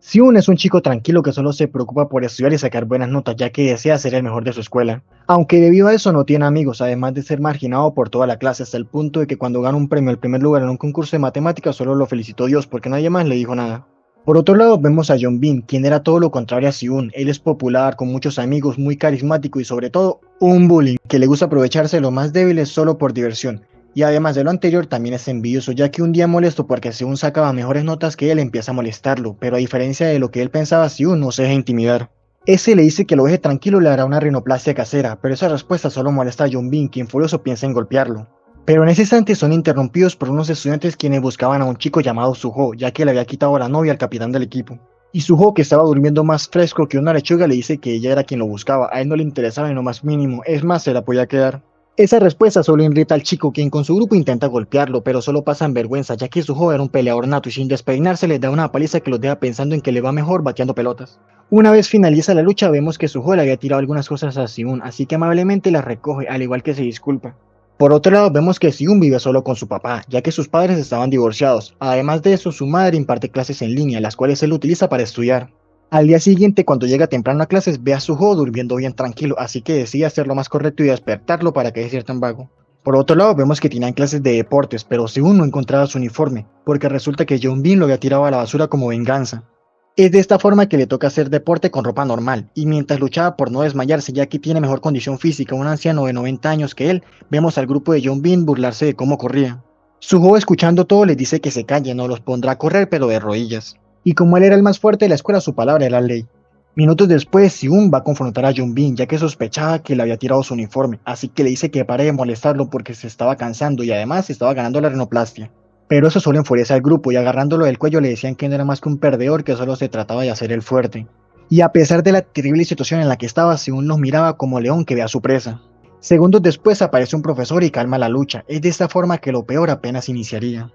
Siun es un chico tranquilo que solo se preocupa por estudiar y sacar buenas notas, ya que desea ser el mejor de su escuela. Aunque debido a eso no tiene amigos, además de ser marginado por toda la clase, hasta el punto de que cuando gana un premio al primer lugar en un concurso de matemáticas solo lo felicitó Dios porque nadie más le dijo nada. Por otro lado, vemos a Bin, quien era todo lo contrario a Siun. Él es popular, con muchos amigos, muy carismático y sobre todo un bullying, que le gusta aprovecharse de los más débiles solo por diversión. Y además de lo anterior, también es envidioso, ya que un día molesto porque Siun sacaba mejores notas que él, empieza a molestarlo, pero a diferencia de lo que él pensaba, Siun no se deja intimidar. Ese le dice que lo deje tranquilo y le hará una rinoplastia casera, pero esa respuesta solo molesta a Bin, quien furioso piensa en golpearlo. Pero en ese instante son interrumpidos por unos estudiantes quienes buscaban a un chico llamado Suho, ya que le había quitado la novia al capitán del equipo. Y Suho, que estaba durmiendo más fresco que una lechuga, le dice que ella era quien lo buscaba, a él no le interesaba en lo más mínimo, es más, se la podía quedar. Esa respuesta solo irrita al chico, quien con su grupo intenta golpearlo, pero solo pasa en vergüenza, ya que Suho era un peleador nato y sin despeinarse le da una paliza que los deja pensando en que le va mejor bateando pelotas. Una vez finaliza la lucha, vemos que Suho le había tirado algunas cosas a Siun, así que amablemente las recoge, al igual que se disculpa. Por otro lado, vemos que Siun vive solo con su papá, ya que sus padres estaban divorciados. Además de eso, su madre imparte clases en línea, las cuales él utiliza para estudiar. Al día siguiente, cuando llega temprano a clases, ve a Suho durmiendo bien tranquilo, así que decide hacer lo más correcto y despertarlo para que deje de ser tan vago. Por otro lado, vemos que tenían clases de deportes, pero Siun no encontraba su uniforme, porque resulta que Bin lo había tirado a la basura como venganza. Es de esta forma que le toca hacer deporte con ropa normal, y mientras luchaba por no desmayarse ya que tiene mejor condición física un anciano de 90 años que él, vemos al grupo de Bin burlarse de cómo corría. Suho, escuchando todo, les dice que se callen, no los pondrá a correr pero de rodillas. Y como él era el más fuerte de la escuela, su palabra era ley. Minutos después, Siun va a confrontar a Bin, ya que sospechaba que le había tirado su uniforme, así que le dice que pare de molestarlo porque se estaba cansando y además estaba ganando la rinoplastia. Pero eso solo enfurece al grupo y agarrándolo del cuello le decían que no era más que un perdedor, que solo se trataba de hacer el fuerte. Y a pesar de la terrible situación en la que estaba, Siun los miraba como león que ve a su presa. Segundos después aparece un profesor y calma la lucha, es de esta forma que lo peor apenas iniciaría.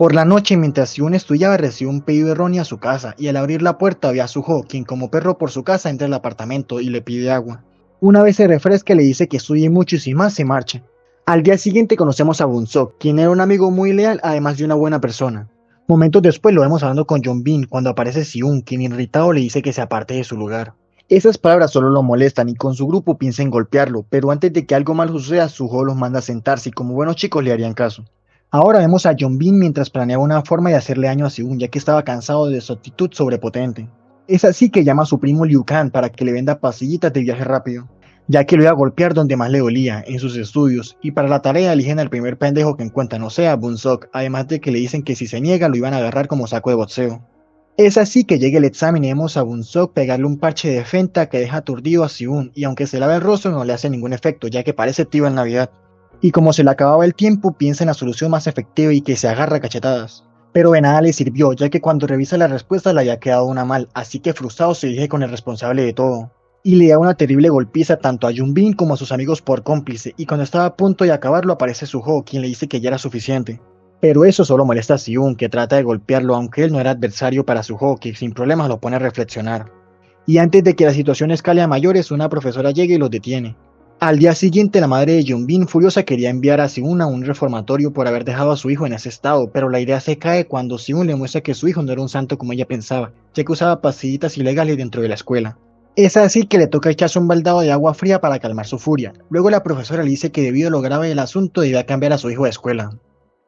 Por la noche, mientras Siun estudiaba, recibió un pedido erróneo a su casa, y al abrir la puerta ve a Suho, quien como perro por su casa entra al apartamento y le pide agua. Una vez se refresca le dice que estudie mucho y sin más se marcha. Al día siguiente conocemos a Bunsok, quien era un amigo muy leal además de una buena persona. Momentos después lo vemos hablando con Bin cuando aparece Siun, quien irritado le dice que se aparte de su lugar. Esas palabras solo lo molestan y con su grupo piensa en golpearlo, pero antes de que algo malo suceda, Suho los manda a sentarse y como buenos chicos le harían caso. Ahora vemos a Bin mientras planeaba una forma de hacerle daño a Siun, ya que estaba cansado de su actitud sobrepotente. Es así que llama a su primo Liu Kang para que le venda pastillitas de viaje rápido, ya que lo iba a golpear donde más le dolía, en sus estudios, y para la tarea eligen al primer pendejo que encuentran, o sea, Bunsok, además de que le dicen que si se niega lo iban a agarrar como saco de boxeo. Es así que llega el examen y vemos a Bunsok pegarle un parche de Fenta que deja aturdido a Siun, y aunque se lava el rostro no le hace ningún efecto, ya que parece tío en Navidad. Y como se le acababa el tiempo, piensa en la solución más efectiva y que se agarra a cachetadas. Pero de nada le sirvió, ya que cuando revisa la respuesta le había quedado una mal, así que frustrado se dirige con el responsable de todo. Y le da una terrible golpiza tanto a Bin como a sus amigos por cómplice, y cuando estaba a punto de acabarlo aparece Suho, quien le dice que ya era suficiente. Pero eso solo molesta a Siun, que trata de golpearlo, aunque él no era adversario para Suho, que sin problemas lo pone a reflexionar. Y antes de que la situación escale a mayores, una profesora llega y los detiene. Al día siguiente, la madre de Bin, furiosa, quería enviar a Siun a un reformatorio por haber dejado a su hijo en ese estado, pero la idea se cae cuando Siun le muestra que su hijo no era un santo como ella pensaba, ya que usaba pastillitas ilegales dentro de la escuela. Es así que le toca echarse un baldado de agua fría para calmar su furia. Luego la profesora le dice que debido a lo grave del asunto debía cambiar a su hijo de escuela.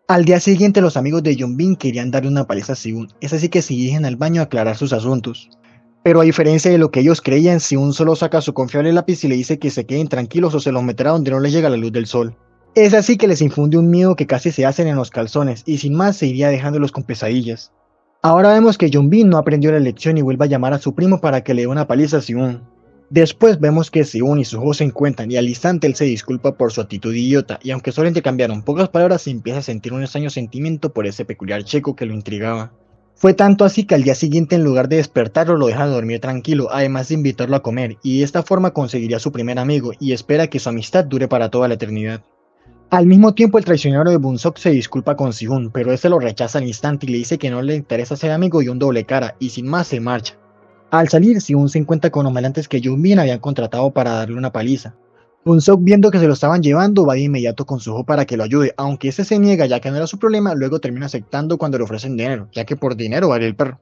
Al día siguiente, los amigos de Bin querían darle una paliza a Siun, es así que se dirigen al baño a aclarar sus asuntos. Pero a diferencia de lo que ellos creían, Siun solo saca su confiable lápiz y le dice que se queden tranquilos o se los meterá donde no les llega la luz del sol. Es así que les infunde un miedo que casi se hacen en los calzones y sin más se iría dejándolos con pesadillas. Ahora vemos que Bin no aprendió la lección y vuelve a llamar a su primo para que le dé una paliza a Siun. Después vemos que Siun y Suho se encuentran y al instante él se disculpa por su actitud idiota y aunque solo intercambiaron pocas palabras se empieza a sentir un extraño sentimiento por ese peculiar chico que lo intrigaba. Fue tanto así que al día siguiente en lugar de despertarlo lo deja dormir tranquilo, además de invitarlo a comer, y de esta forma conseguiría su primer amigo y espera que su amistad dure para toda la eternidad. Al mismo tiempo el traicionero de Bunsok se disculpa con Siun, pero este lo rechaza al instante y le dice que no le interesa ser amigo y un doble cara, y sin más se marcha. Al salir, Siun se encuentra con los maleantes que Bin habían contratado para darle una paliza. Bunsok, viendo que se lo estaban llevando, va de inmediato con Suho para que lo ayude, aunque ese se niega ya que no era su problema, luego termina aceptando cuando le ofrecen dinero, ya que por dinero vale el perro.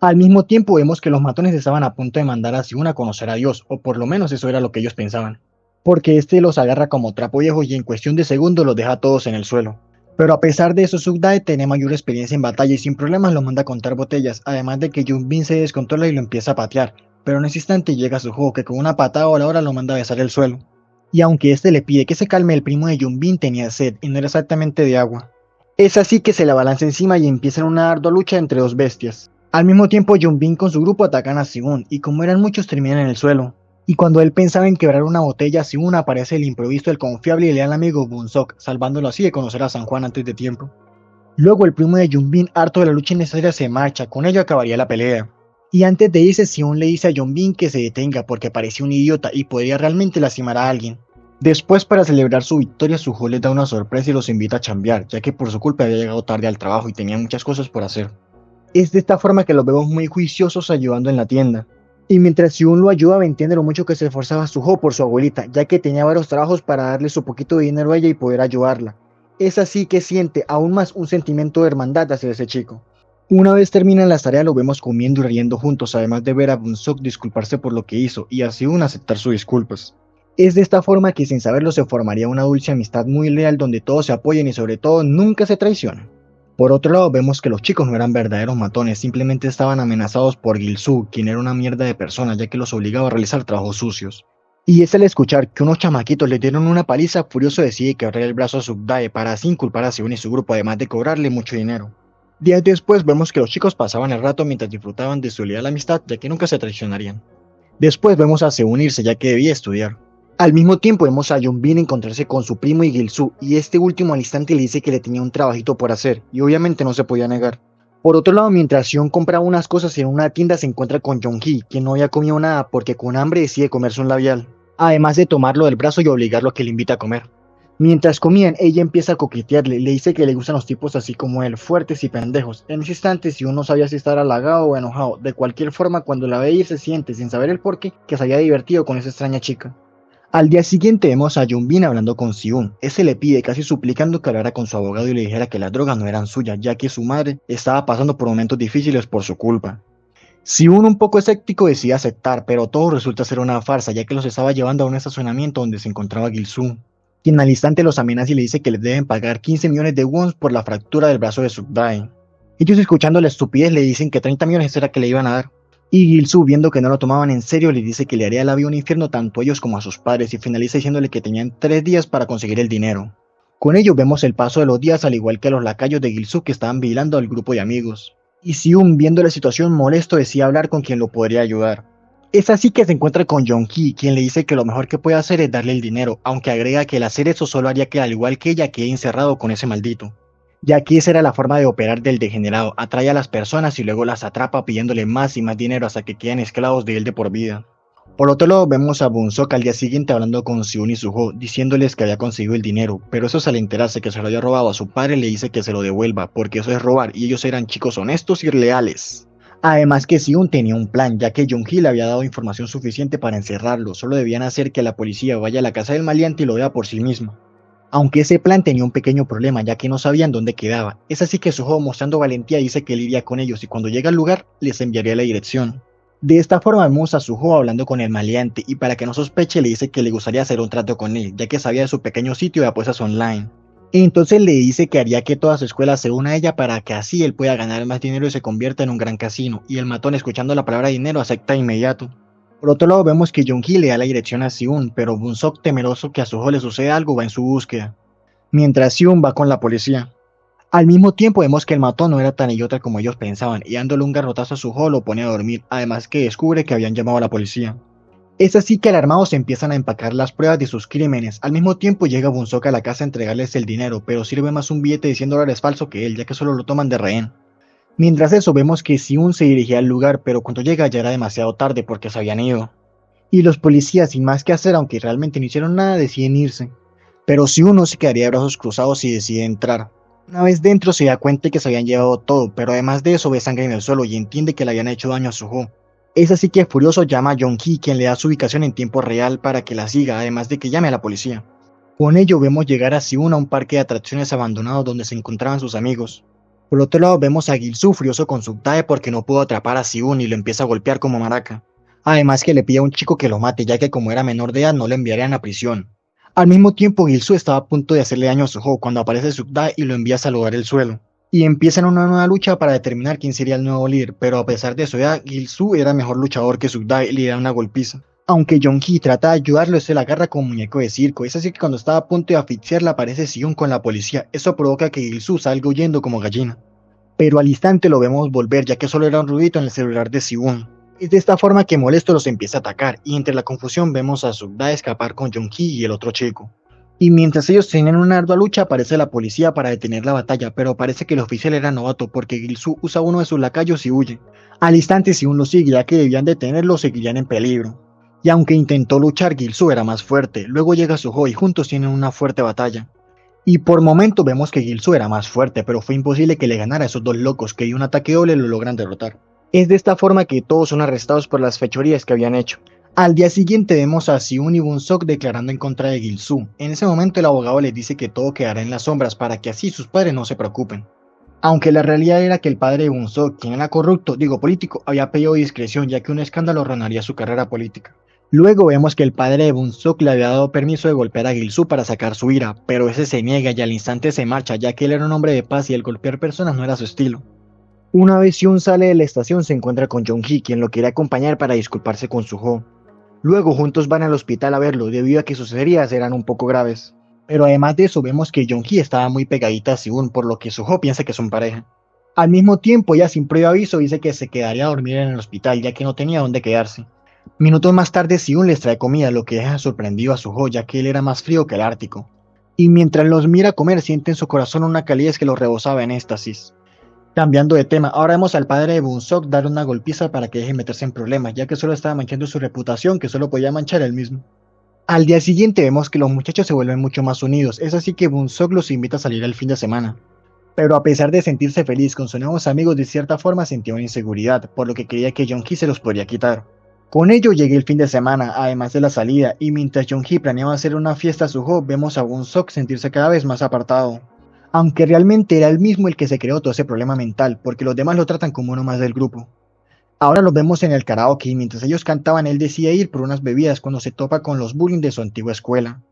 Al mismo tiempo vemos que los matones estaban a punto de mandar a Siun a conocer a Dios, o por lo menos eso era lo que ellos pensaban, porque este los agarra como trapo viejo y en cuestión de segundos los deja a todos en el suelo. Pero a pesar de eso, Sugdae tiene mayor experiencia en batalla y sin problemas lo manda a contar botellas, además de que Junbin se descontrola y lo empieza a patear, pero en ese instante llega Suho que con una patada voladora lo manda a besar el suelo. Y aunque este le pide que se calme, el primo de Junbin tenía sed y no era exactamente de agua. Es así que se la balanza encima y empiezan una ardua lucha entre dos bestias. Al mismo tiempo, Junbin con su grupo atacan a Siun y como eran muchos terminan en el suelo. Y cuando él pensaba en quebrar una botella, Siun aparece el improviso, el confiable y leal amigo Bunsok, salvándolo así de conocer a San Juan antes de tiempo. Luego el primo de Junbin, harto de la lucha innecesaria, se marcha, con ello acabaría la pelea. Y antes de irse, Siun le dice a Junbin que se detenga porque parecía un idiota y podría realmente lastimar a alguien. Después, para celebrar su victoria, Suho les da una sorpresa y los invita a chambear, ya que por su culpa había llegado tarde al trabajo y tenía muchas cosas por hacer. Es de esta forma que los vemos muy juiciosos ayudando en la tienda. Y mientras Siun lo ayudaba, entiende lo mucho que se esforzaba Suho por su abuelita, ya que tenía varios trabajos para darle su poquito de dinero a ella y poder ayudarla. Es así que siente aún más un sentimiento de hermandad hacia ese chico. Una vez terminan las tareas, lo vemos comiendo y riendo juntos, además de ver a Bunsok disculparse por lo que hizo y a Siun aceptar sus disculpas. Es de esta forma que sin saberlo se formaría una dulce amistad muy leal donde todos se apoyan y sobre todo nunca se traicionan. Por otro lado, vemos que los chicos no eran verdaderos matones, simplemente estaban amenazados por Gilsu, quien era una mierda de persona ya que los obligaba a realizar trabajos sucios. Y es al escuchar que unos chamaquitos le dieron una paliza, furioso decide quebrar el brazo a Sugdae para así inculpar a Siun y su grupo, además de cobrarle mucho dinero. Días después vemos que los chicos pasaban el rato mientras disfrutaban de su leal amistad, ya que nunca se traicionarían. Después vemos a Seun irse ya que debía estudiar. Al mismo tiempo vemos a Junbin encontrarse con su primo y Gilsu, y este último al instante le dice que le tenía un trabajito por hacer, y obviamente no se podía negar. Por otro lado, mientras Sion compra unas cosas en una tienda, se encuentra con Jong-hee, quien no había comido nada porque con hambre decide comerse un labial, además de tomarlo del brazo y obligarlo a que le invite a comer. Mientras comían, ella empieza a coquetearle, le dice que le gustan los tipos así como él, fuertes y pendejos. En ese instante, Sion no sabía si estar halagado o enojado. De cualquier forma, cuando la ve ir se siente, sin saber el porqué, que se había divertido con esa extraña chica. Al día siguiente vemos a Junbin hablando con Siun. Ese le pide, casi suplicando, que hablara con su abogado y le dijera que las drogas no eran suyas, ya que su madre estaba pasando por momentos difíciles por su culpa. Siun, un poco escéptico, decide aceptar, pero todo resulta ser una farsa, ya que los estaba llevando a un estacionamiento donde se encontraba Gilsu, quien al instante los amenaza y le dice que les deben pagar 15 millones de wons por la fractura del brazo de Sugdae. Ellos, escuchando la estupidez, le dicen que 30 millones era que le iban a dar. Y Gilsu, viendo que no lo tomaban en serio, le dice que le haría la vida un infierno tanto a ellos como a sus padres y finaliza diciéndole que tenían 3 días para conseguir el dinero. Con ello vemos el paso de los días, al igual que a los lacayos de Gilsu que estaban vigilando al grupo de amigos. Y Siun, viendo la situación molesto, decide hablar con quien lo podría ayudar. Es así que se encuentra con Jong-hee, quien le dice que lo mejor que puede hacer es darle el dinero, aunque agrega que el hacer eso solo haría que al igual que ella quede encerrado con ese maldito, ya que esa era la forma de operar del degenerado, atrae a las personas y luego las atrapa pidiéndole más y más dinero hasta que quedan esclavos de él de por vida. Por otro lado, vemos a Bunsok al día siguiente hablando con Siun y Suho, diciéndoles que había conseguido el dinero, pero eso al enterarse que se lo había robado a su padre le dice que se lo devuelva, porque eso es robar y ellos eran chicos honestos y leales. Además que Siun tenía un plan, ya que Jong-hee le había dado información suficiente para encerrarlo, solo debían hacer que la policía vaya a la casa del maleante y lo vea por sí mismo. Aunque ese plan tenía un pequeño problema, ya que no sabían dónde quedaba. Es así que Suho, mostrando valentía, dice que él iría con ellos y cuando llegue al lugar les enviaría la dirección. De esta forma vemos a Suho hablando con el maleante y para que no sospeche le dice que le gustaría hacer un trato con él, ya que sabía de su pequeño sitio de apuestas online. Entonces le dice que haría que toda su escuela se una a ella para que así él pueda ganar más dinero y se convierta en un gran casino, y el matón, escuchando la palabra dinero, acepta de inmediato. Por otro lado, vemos que Jong-hee le da la dirección a Siun, pero Bunsok, temeroso que a Suho le suceda algo, va en su búsqueda, mientras Siun va con la policía. Al mismo tiempo vemos que el matón no era tan idiota como ellos pensaban, y dándole un garrotazo a Suho lo pone a dormir, además que descubre que habían llamado a la policía. Es así que alarmados empiezan a empacar las pruebas de sus crímenes. Al mismo tiempo llega Bunsok a la casa a entregarles el dinero, pero sirve más un billete de $100 falso que él, ya que solo lo toman de rehén. Mientras eso vemos que Siun se dirigía al lugar, pero cuando llega ya era demasiado tarde porque se habían ido. Y los policías, sin más que hacer, aunque realmente no hicieron nada, deciden irse. Pero Siun no se quedaría de brazos cruzados y decide entrar. Una vez dentro se da cuenta de que se habían llevado todo, pero además de eso ve sangre en el suelo y entiende que le habían hecho daño a Suho. Es así que furioso llama a Jong-hee, quien le da su ubicación en tiempo real para que la siga, además de que llame a la policía. Con ello vemos llegar a Siun a un parque de atracciones abandonado donde se encontraban sus amigos. Por otro lado vemos a Gil-soo furioso con Suk-dae porque no pudo atrapar a Si-un y lo empieza a golpear como maraca. Además que le pide a un chico que lo mate ya que como era menor de edad no lo enviarían a prisión. Al mismo tiempo Gil-soo estaba a punto de hacerle daño a Suho cuando aparece Suk-dae y lo envía a saludar el suelo. Y empiezan una nueva lucha para determinar quién sería el nuevo líder, pero a pesar de eso ya Gil-soo era mejor luchador que Suk-dae y le da una golpiza. Aunque Jong-hee trata de ayudarlo, se la agarra como muñeco de circo. Es así que cuando estaba a punto de asfixiarla aparece Si-un con la policía. Eso provoca que Gil-soo salga huyendo como gallina. Pero al instante lo vemos volver ya que solo era un ruidito en el celular de Si-un. Es de esta forma que molesto los empieza a atacar y entre la confusión vemos a Suk-dae escapar con Jong-hee y el otro chico. Y mientras ellos tenían una ardua lucha aparece la policía para detener la batalla, pero parece que el oficial era novato porque Gil-soo usa uno de sus lacayos y huye. Al instante Si-un lo sigue ya que debían detenerlo o seguirían en peligro. Y aunque intentó luchar, Gil-soo era más fuerte. Luego llega Suho y juntos tienen una fuerte batalla. Y por momentos vemos que Gil-soo era más fuerte, pero fue imposible que le ganara a esos dos locos que de un ataque doble lo logran derrotar. Es de esta forma que todos son arrestados por las fechorías que habían hecho. Al día siguiente vemos a Si-un y Bun-sok declarando en contra de Gil-soo. En ese momento el abogado les dice que todo quedará en las sombras para que así sus padres no se preocupen. Aunque la realidad era que el padre de Bun-sok, quien era corrupto, político, había pedido discreción ya que un escándalo arruinaría su carrera política. Luego vemos que el padre de Bun-sok le había dado permiso de golpear a Gil-soo para sacar su ira, pero ese se niega y al instante se marcha ya que él era un hombre de paz y el golpear personas no era su estilo. Una vez Si-un sale de la estación se encuentra con Jong-hee quien lo quiere acompañar para disculparse con Suho. Luego juntos van al hospital a verlo debido a que sus heridas eran un poco graves. Pero además de eso vemos que Jong-hee estaba muy pegadita a Si-un por lo que Suho piensa que son pareja. Al mismo tiempo ella sin previo aviso dice que se quedaría a dormir en el hospital ya que no tenía dónde quedarse. Minutos más tarde Si-un les trae comida lo que deja sorprendido a Suho ya que él era más frío que el Ártico. Y mientras los mira comer siente en su corazón una calidez que los rebosaba en éxtasis. Cambiando de tema, ahora vemos al padre de Bun-sok dar una golpiza para que deje meterse en problemas, ya que solo estaba manchando su reputación que solo podía manchar él mismo. Al día siguiente vemos que los muchachos se vuelven mucho más unidos, es así que Bun-sok los invita a salir el fin de semana. Pero a pesar de sentirse feliz con sus nuevos amigos, de cierta forma sentía una inseguridad, por lo que creía que Jong-hee se los podría quitar. Con ello llega el fin de semana, además de la salida, y mientras Jong-hee planeaba hacer una fiesta a Suho, vemos a Bun-sok sentirse cada vez más apartado. Aunque realmente era él mismo el que se creó todo ese problema mental, porque los demás lo tratan como uno más del grupo. Ahora los vemos en el karaoke y mientras ellos cantaban él decide ir por unas bebidas cuando se topa con los bullying de su antigua escuela.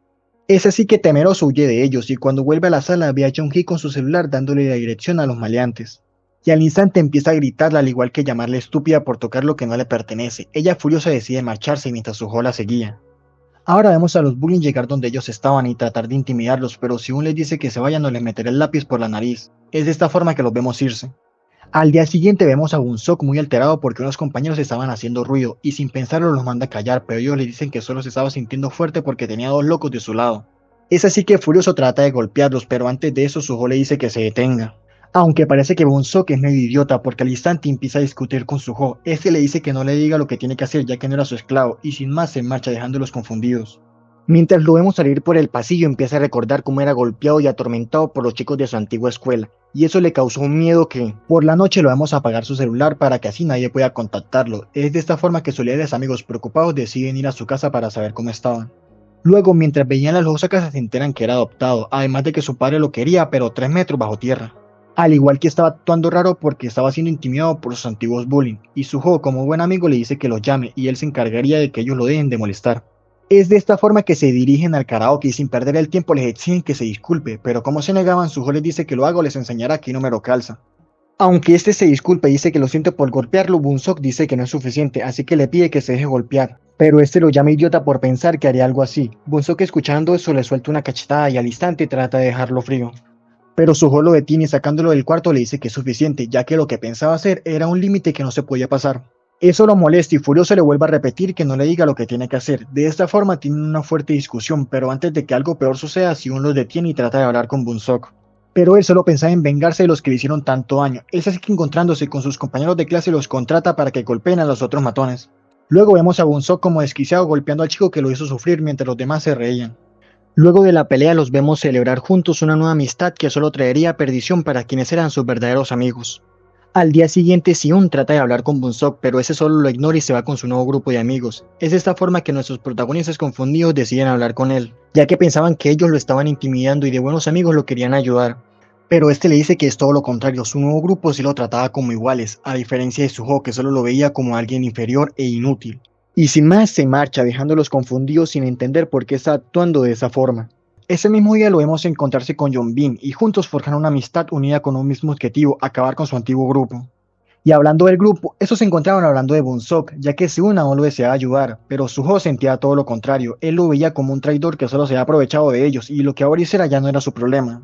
Es así que temeroso huye de ellos y cuando vuelve a la sala ve a Jong-hee con su celular dándole la dirección a los maleantes. Y al instante empieza a gritarle al igual que llamarle estúpida por tocar lo que no le pertenece. Ella furiosa decide marcharse mientras Suho la seguía. Ahora vemos a los bullies llegar donde ellos estaban y tratar de intimidarlos, pero si uno les dice que se vayan o les meterá el lápiz por la nariz. Es de esta forma que los vemos irse. Al día siguiente vemos a Bun-sok muy alterado porque unos compañeros estaban haciendo ruido y sin pensarlo los manda a callar, pero ellos le dicen que solo se estaba sintiendo fuerte porque tenía dos locos de su lado. Es así que furioso trata de golpearlos, pero antes de eso Suho le dice que se detenga. Aunque parece que Bun-sok es medio idiota porque al instante empieza a discutir con Suho. Este le dice que no le diga lo que tiene que hacer ya que no era su esclavo y sin más se marcha dejándolos confundidos. Mientras lo vemos salir por el pasillo empieza a recordar cómo era golpeado y atormentado por los chicos de su antigua escuela, y eso le causó un miedo que, por la noche lo vemos apagar su celular para que así nadie pueda contactarlo. Es de esta forma que sus leales amigos preocupados deciden ir a su casa para saber cómo estaban. Luego, mientras veían las lujosas casas se enteran que era adoptado, además de que su padre lo quería, pero 3 metros bajo tierra. Al igual que estaba actuando raro porque estaba siendo intimidado por sus antiguos bullying, y Suho como buen amigo le dice que los llame y él se encargaría de que ellos lo dejen de molestar. Es de esta forma que se dirigen al karaoke y sin perder el tiempo les exigen que se disculpe, pero como se negaban, Suho les dice que lo haga o les enseñará qué número calza. Aunque este se disculpa y dice que lo siente por golpearlo, Bun-sok dice que no es suficiente, así que le pide que se deje golpear. Pero este lo llama idiota por pensar que haría algo así. Bun-sok escuchando eso le suelta una cachetada y al instante trata de dejarlo frío. Pero Suho lo detiene y sacándolo del cuarto le dice que es suficiente, ya que lo que pensaba hacer era un límite que no se podía pasar. Eso lo molesta y furioso le vuelve a repetir que no le diga lo que tiene que hacer. De esta forma tienen una fuerte discusión, pero antes de que algo peor suceda, Si-un los detiene y trata de hablar con Bun-sok. Pero él solo pensaba en vengarse de los que le hicieron tanto daño. Es así que encontrándose con sus compañeros de clase los contrata para que golpeen a los otros matones. Luego vemos a Bun-sok como desquiciado golpeando al chico que lo hizo sufrir mientras los demás se reían. Luego de la pelea los vemos celebrar juntos una nueva amistad que solo traería perdición para quienes eran sus verdaderos amigos. Al día siguiente Si-un trata de hablar con Bun-sok, pero ese solo lo ignora y se va con su nuevo grupo de amigos. Es de esta forma que nuestros protagonistas confundidos deciden hablar con él, ya que pensaban que ellos lo estaban intimidando y de buenos amigos lo querían ayudar. Pero este le dice que es todo lo contrario, su nuevo grupo sí lo trataba como iguales, a diferencia de Suho que solo lo veía como alguien inferior e inútil. Y sin más se marcha, dejándolos confundidos sin entender por qué está actuando de esa forma. Ese mismo día lo vemos encontrarse con Yeonbin y juntos forjan una amistad unida con un mismo objetivo, acabar con su antiguo grupo. Y hablando del grupo, estos se encontraban hablando de Bunsok, ya que Seun aún lo deseaba ayudar, pero Suho sentía todo lo contrario, él lo veía como un traidor que solo se había aprovechado de ellos y lo que ahora hiciera ya no era su problema.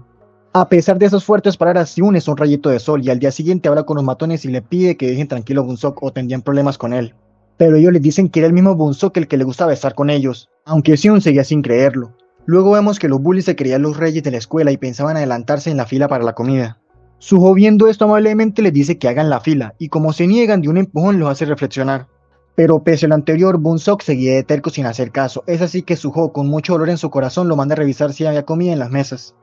A pesar de esas fuertes palabras, Seun es un rayito de sol y al día siguiente habla con los matones y le pide que dejen tranquilo a Bunsok o tendrían problemas con él. Pero ellos le dicen que era el mismo Bunsok el que le gustaba estar con ellos, aunque Seun seguía sin creerlo. Luego vemos que los bullies se creían los reyes de la escuela y pensaban adelantarse en la fila para la comida. Suho viendo esto amablemente les dice que hagan la fila y como se niegan de un empujón los hace reflexionar. Pero pese a lo anterior, Bunsok seguía de terco sin hacer caso, es así que Suho con mucho dolor en su corazón lo manda a revisar si había comida en las mesas.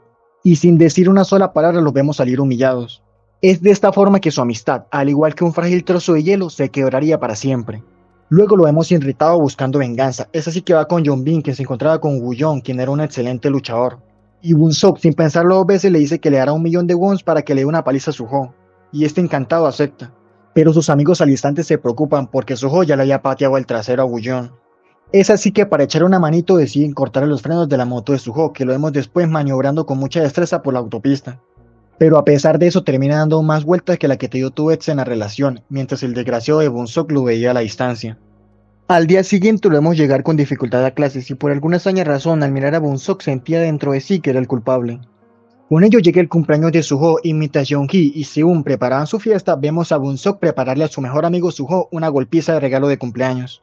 Y sin decir una sola palabra los vemos salir humillados. Es de esta forma que su amistad, al igual que un frágil trozo de hielo, se quebraría para siempre. Luego lo vemos irritado buscando venganza, es así que va con Yeonbin quien se encontraba con Woo-yeon quien era un excelente luchador. Y Bunsok sin pensarlo dos veces le dice que le dará 1.000.000 de wons para que le dé una paliza a Suho, y este encantado acepta. Pero sus amigos al instante se preocupan porque Suho ya le había pateado el trasero a Woo-yeon. Es así que para echar una manito deciden cortar los frenos de la moto de Suho, que lo vemos después maniobrando con mucha destreza por la autopista. Pero a pesar de eso termina dando más vueltas que la que te dio tu ex en la relación, mientras el desgraciado de Bunsok lo veía a la distancia. Al día siguiente lo vemos llegar con dificultad a clases y por alguna extraña razón al mirar a Bunsok sentía dentro de sí que era el culpable. Con ello llega el cumpleaños de Suho y mientras Yeonhee y Seun preparaban su fiesta, vemos a Bunsok prepararle a su mejor amigo Suho una golpiza de regalo de cumpleaños.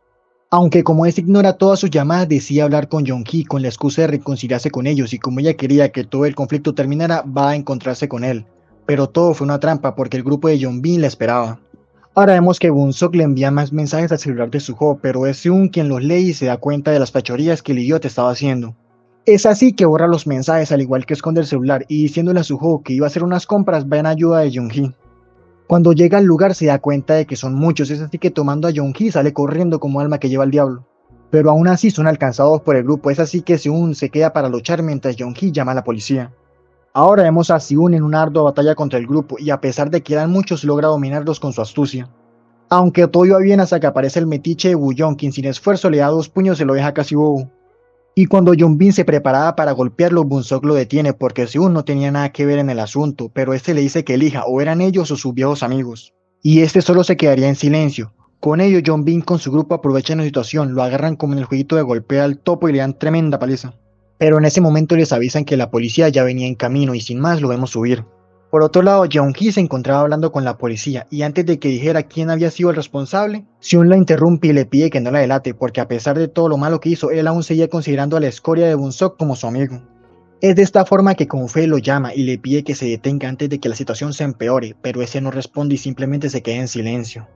Aunque como este ignora todas sus llamadas, decide hablar con Yeonhee con la excusa de reconciliarse con ellos y como ella quería que todo el conflicto terminara, va a encontrarse con él. Pero todo fue una trampa porque el grupo de Yeonbin la esperaba. Ahora vemos que Bunsok le envía más mensajes al celular de Suho, pero es Seun quien los lee y se da cuenta de las fechorías que el idiota estaba haciendo. Es así que borra los mensajes al igual que esconde el celular y diciéndole a Suho que iba a hacer unas compras va en ayuda de Yeonhee. Cuando llega al lugar se da cuenta de que son muchos, es así que tomando a Yeonhee sale corriendo como alma que lleva al diablo. Pero aún así son alcanzados por el grupo, es así que Seun se queda para luchar mientras Yeonhee llama a la policía. Ahora vemos a Seun en una ardua batalla contra el grupo y a pesar de que eran muchos logra dominarlos con su astucia. Aunque todo iba bien hasta que aparece el metiche de Woo-yeon quien sin esfuerzo le da 2 puños y lo deja casi bobo. Y cuando Yeonbin se preparaba para golpearlo, Bunsok lo detiene porque Seun no tenía nada que ver en el asunto, pero este le dice que elija o eran ellos o sus viejos amigos. Y este solo se quedaría en silencio. Con ello, Yeonbin con su grupo aprovechan la situación, lo agarran como en el jueguito de golpea al topo y le dan tremenda paliza. Pero en ese momento les avisan que la policía ya venía en camino y sin más lo vemos subir. Por otro lado, Yeonhee se encontraba hablando con la policía y antes de que dijera quién había sido el responsable, Seun la interrumpe y le pide que no la delate porque a pesar de todo lo malo que hizo, él aún seguía considerando a la escoria de Bunsok como su amigo. Es de esta forma que con fe lo llama y le pide que se detenga antes de que la situación se empeore, pero ese no responde y simplemente se queda en silencio.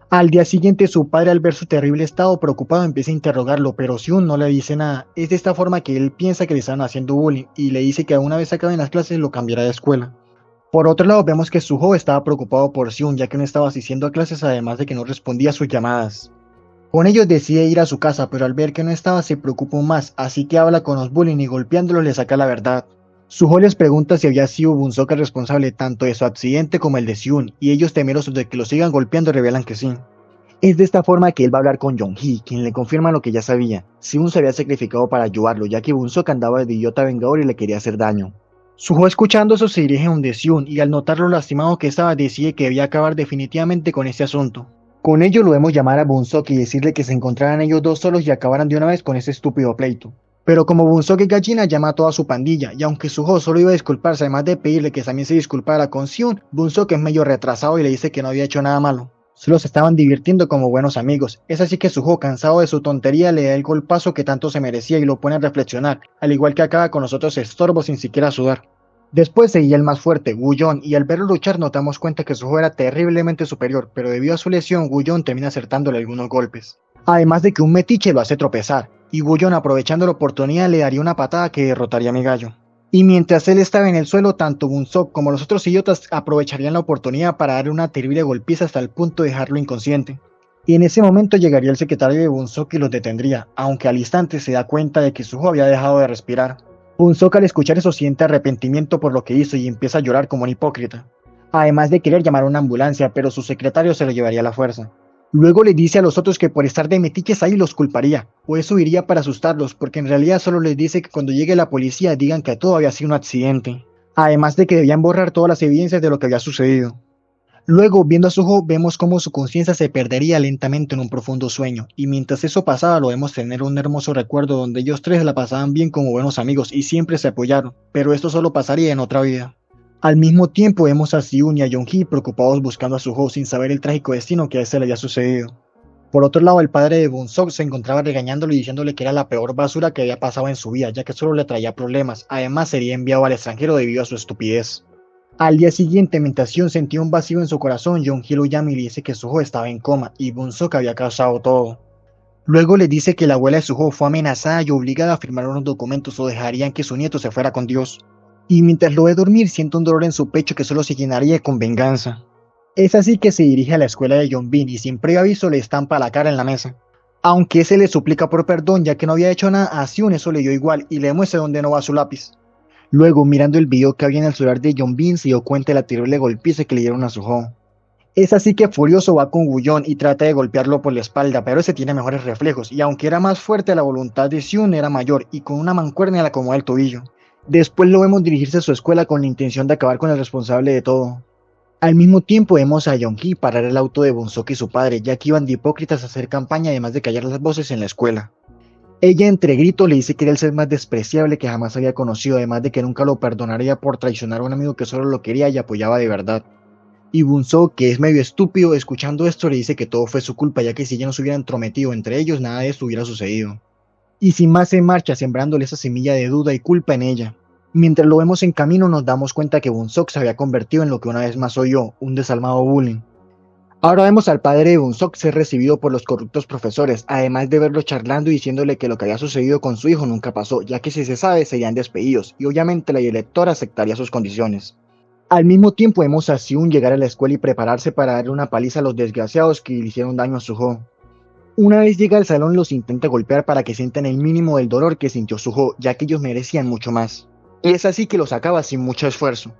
Al día siguiente su padre al ver su terrible estado preocupado empieza a interrogarlo, pero Seun no le dice nada. Es de esta forma que él piensa que le están haciendo bullying y le dice que una vez acaben las clases lo cambiará de escuela. Por otro lado vemos que Suho estaba preocupado por Seun ya que no estaba asistiendo a clases además de que no respondía a sus llamadas. Con ello decide ir a su casa pero al ver que no estaba se preocupa aún más, así que habla con los bullying y golpeándolos le saca la verdad. Suho les pregunta si había sido Bunsok el responsable tanto de su accidente como el de Seun y ellos temerosos de que lo sigan golpeando revelan que sí. Es de esta forma que él va a hablar con Yeonhee, quien le confirma lo que ya sabía. Seun se había sacrificado para ayudarlo ya que Bunsok andaba de idiota vengador y le quería hacer daño. Suho escuchando eso se dirige a donde Seun y al notar lo lastimado que estaba decide que debía acabar definitivamente con este asunto. Con ello lo vemos llamar a Bunsok y decirle que se encontraran ellos dos solos y acabaran de una vez con ese estúpido pleito. Pero como Bunsok es gallina llama a toda su pandilla y aunque Suho solo iba a disculparse además de pedirle que también se disculpara con Seun, Bunsok es medio retrasado y le dice que no había hecho nada malo. Solo se estaban divirtiendo como buenos amigos. Es así que Suho, cansado de su tontería, le da el golpazo que tanto se merecía y lo pone a reflexionar, al igual que acaba con los otros estorbos sin siquiera sudar. Después seguía el más fuerte, Woo-yeon, y al verlo luchar nos damos cuenta que Suho era terriblemente superior, pero debido a su lesión, Woo-yeon termina acertándole algunos golpes. Además de que un metiche lo hace tropezar, y Woo-yeon aprovechando la oportunidad le daría una patada que derrotaría a mi gallo. Y mientras él estaba en el suelo, tanto Bunsok como los otros idiotas aprovecharían la oportunidad para darle una terrible golpiza hasta el punto de dejarlo inconsciente. Y en ese momento llegaría el secretario de Bunsok y los detendría, aunque al instante se da cuenta de que Suho había dejado de respirar. Bunsock al escuchar eso siente arrepentimiento por lo que hizo y empieza a llorar como un hipócrita. Además de querer llamar a una ambulancia, pero su secretario se lo llevaría a la fuerza. Luego le dice a los otros que por estar de metiches ahí los culparía, o eso iría para asustarlos, porque en realidad solo les dice que cuando llegue la policía digan que todo había sido un accidente. Además de que debían borrar todas las evidencias de lo que había sucedido. Luego, viendo a Suho, vemos cómo su conciencia se perdería lentamente en un profundo sueño, y mientras eso pasaba lo vemos tener un hermoso recuerdo donde ellos tres la pasaban bien como buenos amigos y siempre se apoyaron, pero esto solo pasaría en otra vida. Al mismo tiempo vemos a Siun y a Yeonhee preocupados buscando a Suho sin saber el trágico destino que a ese le había sucedido. Por otro lado, el padre de Bunsock se encontraba regañándolo y diciéndole que era la peor basura que había pasado en su vida, ya que solo le traía problemas, además sería enviado al extranjero debido a su estupidez. Al día siguiente, mientras Sion sentía un vacío en su corazón, Yeonhee lo llama y le dice que Suho estaba en coma y Bunsock había causado todo. Luego le dice que la abuela de Suho fue amenazada y obligada a firmar unos documentos o dejarían que su nieto se fuera con Dios. Y mientras lo ve dormir, siente un dolor en su pecho que solo se llenaría con venganza. Es así que se dirige a la escuela de Yeonbin y sin previo aviso le estampa la cara en la mesa. Aunque ese le suplica por perdón ya que no había hecho nada, a Sion eso le dio igual y le muestra dónde no va su lápiz. Luego, mirando el video que había en el celular de Yeonbin, se dio cuenta de la terrible golpiza que le dieron a Suho. Es así que furioso va con Guyon y trata de golpearlo por la espalda, pero ese tiene mejores reflejos, y aunque era más fuerte, la voluntad de Sion era mayor, y con una mancuerna le acomoda el tobillo. Después lo vemos dirigirse a su escuela con la intención de acabar con el responsable de todo. Al mismo tiempo vemos a Yeonhee parar el auto de Bunsock y su padre, ya que iban de hipócritas a hacer campaña además de callar las voces en la escuela. Ella entre gritos le dice que era el ser más despreciable que jamás había conocido, además de que nunca lo perdonaría por traicionar a un amigo que solo lo quería y apoyaba de verdad. Y Bunsock, que es medio estúpido, escuchando esto le dice que todo fue su culpa, ya que si ella no se hubiera entrometido entre ellos, nada de esto hubiera sucedido. Y sin más se marcha, sembrándole esa semilla de duda y culpa en ella. Mientras lo vemos en camino nos damos cuenta que Bunsock se había convertido en lo que una vez más soy yo, un desalmado bullying. Ahora vemos al padre de Bunsock ser recibido por los corruptos profesores, además de verlo charlando y diciéndole que lo que había sucedido con su hijo nunca pasó, ya que si se sabe serían despedidos, y obviamente la directora aceptaría sus condiciones. Al mismo tiempo vemos a Siun llegar a la escuela y prepararse para darle una paliza a los desgraciados que le hicieron daño a Suho. Una vez llega al salón los intenta golpear para que sientan el mínimo del dolor que sintió Suho, ya que ellos merecían mucho más. Y es así que los acaba sin mucho esfuerzo.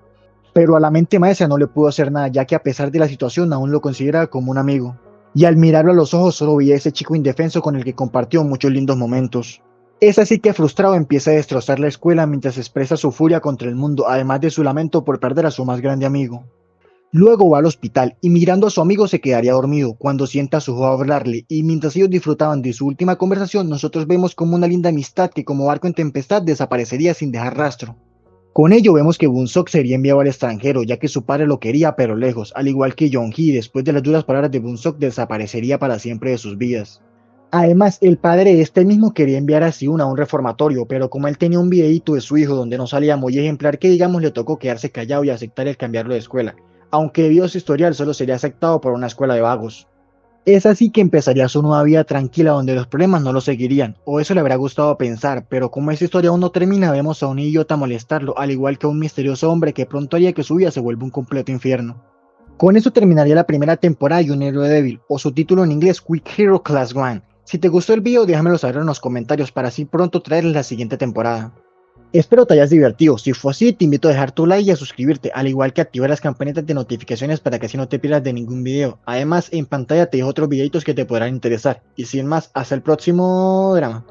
Pero a la mente maestra no le pudo hacer nada, ya que a pesar de la situación aún lo considera como un amigo. Y al mirarlo a los ojos solo veía a ese chico indefenso con el que compartió muchos lindos momentos. Es así que frustrado empieza a destrozar la escuela mientras expresa su furia contra el mundo, además de su lamento por perder a su más grande amigo. Luego va al hospital y mirando a su amigo se quedaría dormido cuando sienta a Suho hablarle, y mientras ellos disfrutaban de su última conversación nosotros vemos como una linda amistad que como barco en tempestad desaparecería sin dejar rastro. Con ello vemos que Bunsock sería enviado al extranjero ya que su padre lo quería pero lejos, al igual que Yeonhee después de las duras palabras de Bunsock desaparecería para siempre de sus vidas. Además, el padre de este mismo quería enviar a Siun a un reformatorio, pero como él tenía un videíto de su hijo donde no salía muy ejemplar, que digamos le tocó quedarse callado y aceptar el cambiarlo de escuela, aunque debido a su historial solo sería aceptado por una escuela de vagos. Es así que empezaría su nueva vida tranquila donde los problemas no lo seguirían, o eso le habrá gustado pensar, pero como esta historia aún no termina, vemos a un idiota molestarlo, al igual que a un misterioso hombre que pronto haría que su vida se vuelva un completo infierno. Con eso terminaría la primera temporada de Un Héroe Débil, o su título en inglés Quick Hero Class 1. Si te gustó el video, déjamelo saber en los comentarios para así pronto traerles la siguiente temporada. Espero te hayas divertido, si fue así te invito a dejar tu like y a suscribirte, al igual que activar las campanitas de notificaciones para que así no te pierdas de ningún video. Además en pantalla te dejo otros videitos que te podrán interesar, y sin más, hasta el próximo drama.